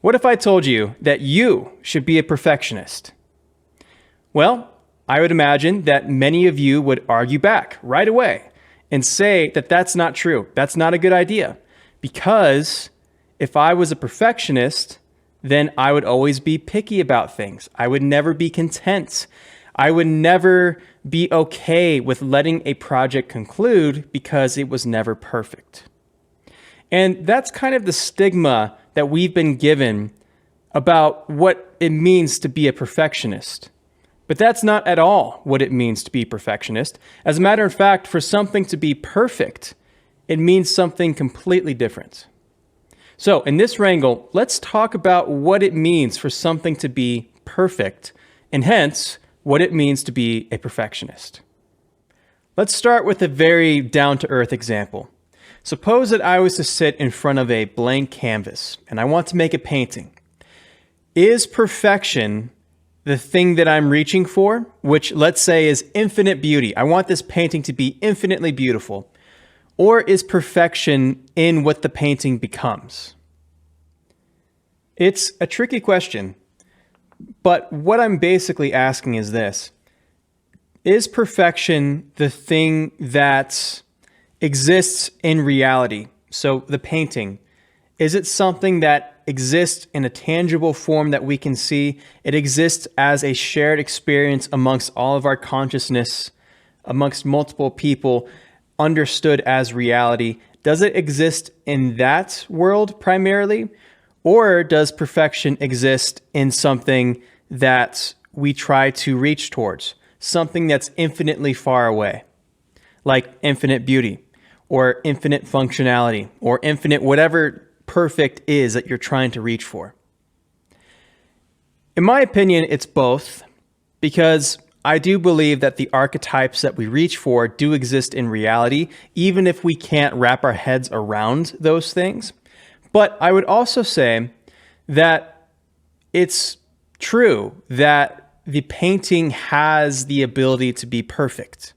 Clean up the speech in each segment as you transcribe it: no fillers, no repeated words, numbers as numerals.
What if I told you that you should be a perfectionist? Well, I would imagine that many of you would argue back right away and say that that's not true. That's not a good idea. Because if I was a perfectionist, then I would always be picky about things. I would never be content. I would never be okay with letting a project conclude because it was never perfect. And that's kind of the stigma that we've been given about what it means to be a perfectionist. But that's not at all what it means to be a perfectionist. As a matter of fact, for something to be perfect, it means something completely different. So in this wrangle, let's talk about what it means for something to be perfect, and hence, what it means to be a perfectionist. Let's start with a very down-to-earth example. Suppose that I was to sit in front of a blank canvas and I want to make a painting. Is perfection the thing that I'm reaching for, which let's say is infinite beauty? I want this painting to be infinitely beautiful. Or is perfection in what the painting becomes? It's a tricky question, but what I'm basically asking is this. Is perfection the thing that exists in reality? So the painting, is it something that exists in a tangible form that we can see? It exists as a shared experience amongst all of our consciousness, amongst multiple people, understood as reality. Does it exist in that world primarily? Or does perfection exist in something that we try to reach towards? Something that's infinitely far away, like infinite beauty, or infinite functionality, or infinite whatever perfect is that you're trying to reach for. In my opinion, it's both, because I do believe that the archetypes that we reach for do exist in reality, even if we can't wrap our heads around those things. But I would also say that it's true that the painting has the ability to be perfect.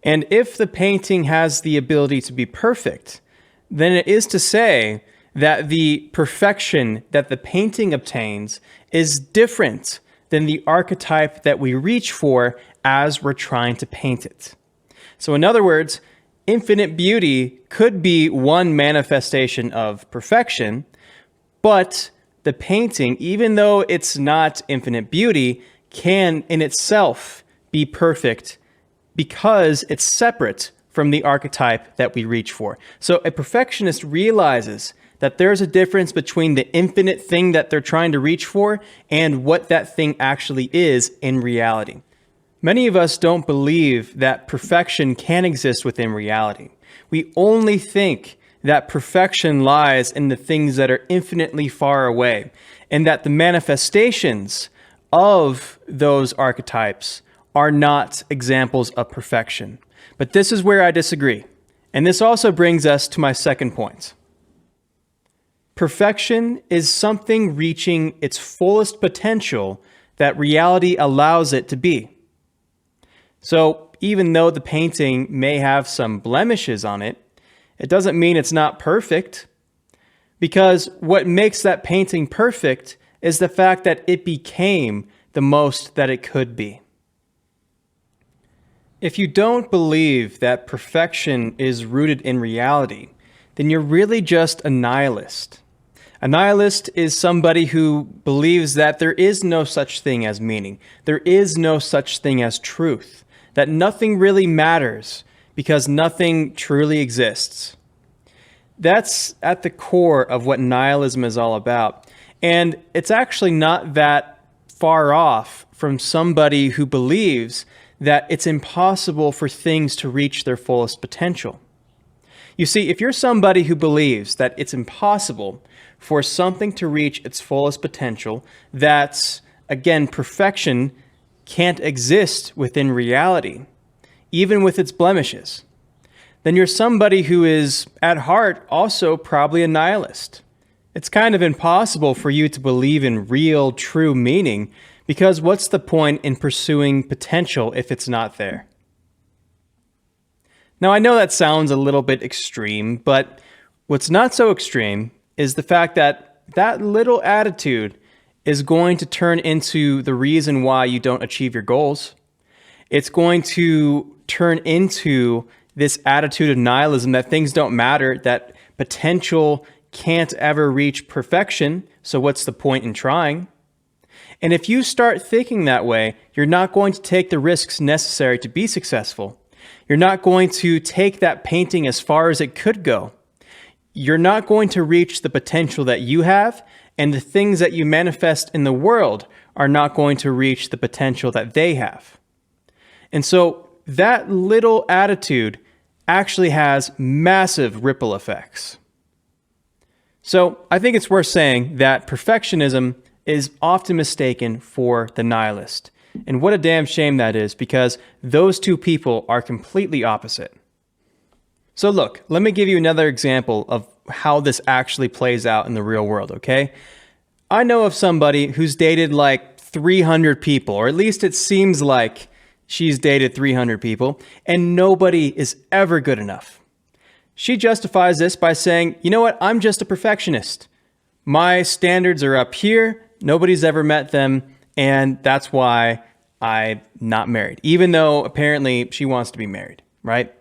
And if the painting has the ability to be perfect, then it is to say that the perfection that the painting obtains is different than the archetype that we reach for as we're trying to paint it. So in other words, infinite beauty could be one manifestation of perfection, but the painting, even though it's not infinite beauty, can in itself be perfect because it's separate from the archetype that we reach for. So a perfectionist realizes that there's a difference between the infinite thing that they're trying to reach for and what that thing actually is in reality. Many of us don't believe that perfection can exist within reality. We only think that perfection lies in the things that are infinitely far away, and that the manifestations of those archetypes are not examples of perfection. But this is where I disagree. And this also brings us to my second point. Perfection is something reaching its fullest potential that reality allows it to be. So even though the painting may have some blemishes on it, it doesn't mean it's not perfect. Because what makes that painting perfect is the fact that it became the most that it could be. If you don't believe that perfection is rooted in reality, then you're really just a nihilist. A nihilist is somebody who believes that there is no such thing as meaning. There is no such thing as truth. That nothing really matters because nothing truly exists. That's at the core of what nihilism is all about. And it's actually not that far off from somebody who believes that it's impossible for things to reach their fullest potential. You see, if you're somebody who believes that it's impossible for something to reach its fullest potential, that, again, perfection can't exist within reality, even with its blemishes, then you're somebody who is, at heart, also probably a nihilist. It's kind of impossible for you to believe in real, true meaning, because what's the point in pursuing potential if it's not there? Now, I know that sounds a little bit extreme, but what's not so extreme is the fact that that little attitude is going to turn into the reason why you don't achieve your goals. It's going to turn into this attitude of nihilism that things don't matter, that potential can't ever reach perfection, so what's the point in trying? And if you start thinking that way, you're not going to take the risks necessary to be successful. You're not going to take that painting as far as it could go. You're not going to reach the potential that you have, and the things that you manifest in the world are not going to reach the potential that they have. And so that little attitude actually has massive ripple effects. So I think it's worth saying that perfectionism is often mistaken for the nihilist. And what a damn shame that is, because those two people are completely opposite. So look, let me give you another example of how this actually plays out in the real world, okay? I know of somebody who's dated like 300 people, or at least it seems like she's dated 300 people, and nobody is ever good enough. She justifies this by saying, you know what, I'm just a perfectionist. My standards are up here, nobody's ever met them, and that's why I'm not married, even though apparently she wants to be married, right?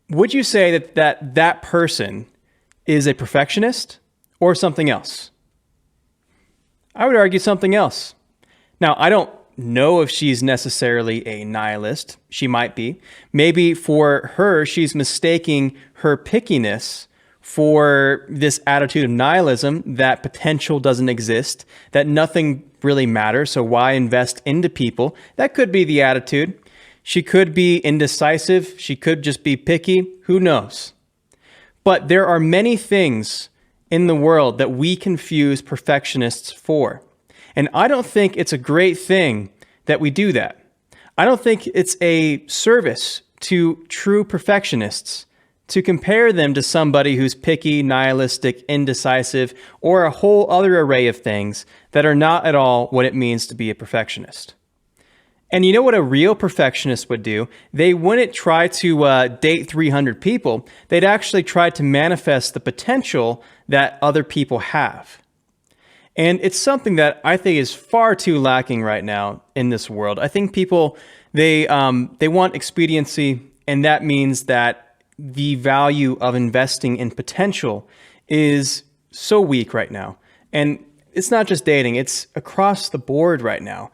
Would you say that person is a perfectionist or something else? I would argue something else. Now, I don't know if she's necessarily a nihilist. She might be. Maybe for her, she's mistaking her pickiness for this attitude of nihilism, that potential doesn't exist, that nothing really matters, so why invest into people? That could be the attitude. She could be indecisive. She could just be picky. Who knows? But there are many things in the world that we confuse perfectionists for. And I don't think it's a great thing that we do that. I don't think it's a service to true perfectionists to compare them to somebody who's picky, nihilistic, indecisive, or a whole other array of things that are not at all what it means to be a perfectionist. And you know what a real perfectionist would do? They wouldn't try to date 300 people. They'd actually try to manifest the potential that other people have. And it's something that I think is far too lacking right now in this world. I think people, they want expediency, and that means that the value of investing in potential is so weak right now. And it's not just dating, it's across the board right now.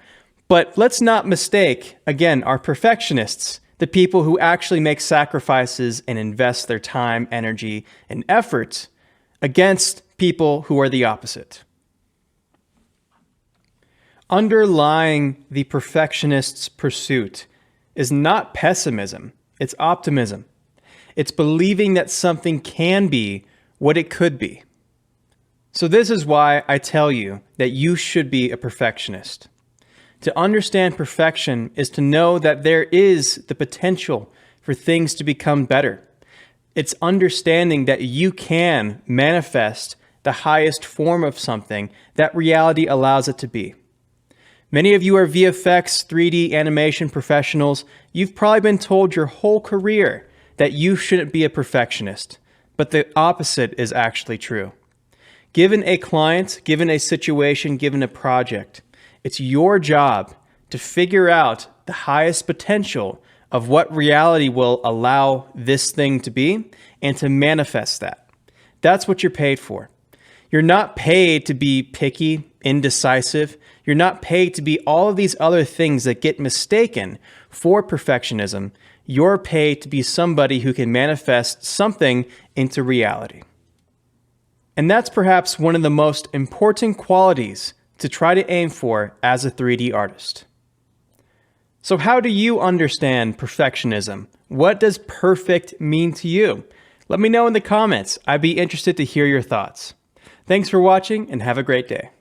But let's not mistake, again, our perfectionists, the people who actually make sacrifices and invest their time, energy, and effort, against people who are the opposite. Underlying the perfectionist's pursuit is not pessimism, it's optimism. It's believing that something can be what it could be. So this is why I tell you that you should be a perfectionist. To understand perfection is to know that there is the potential for things to become better. It's understanding that you can manifest the highest form of something that reality allows it to be. Many of you are VFX, 3D animation professionals. You've probably been told your whole career that you shouldn't be a perfectionist, but the opposite is actually true. Given a client, given a situation, given a project, it's your job to figure out the highest potential of what reality will allow this thing to be and to manifest that. That's what you're paid for. You're not paid to be picky, indecisive. You're not paid to be all of these other things that get mistaken for perfectionism. You're paid to be somebody who can manifest something into reality. And that's perhaps one of the most important qualities to try to aim for as a 3D artist. So how do you understand perfectionism? What does perfect mean to you? Let me know in the comments. I'd be interested to hear your thoughts. Thanks for watching and have a great day.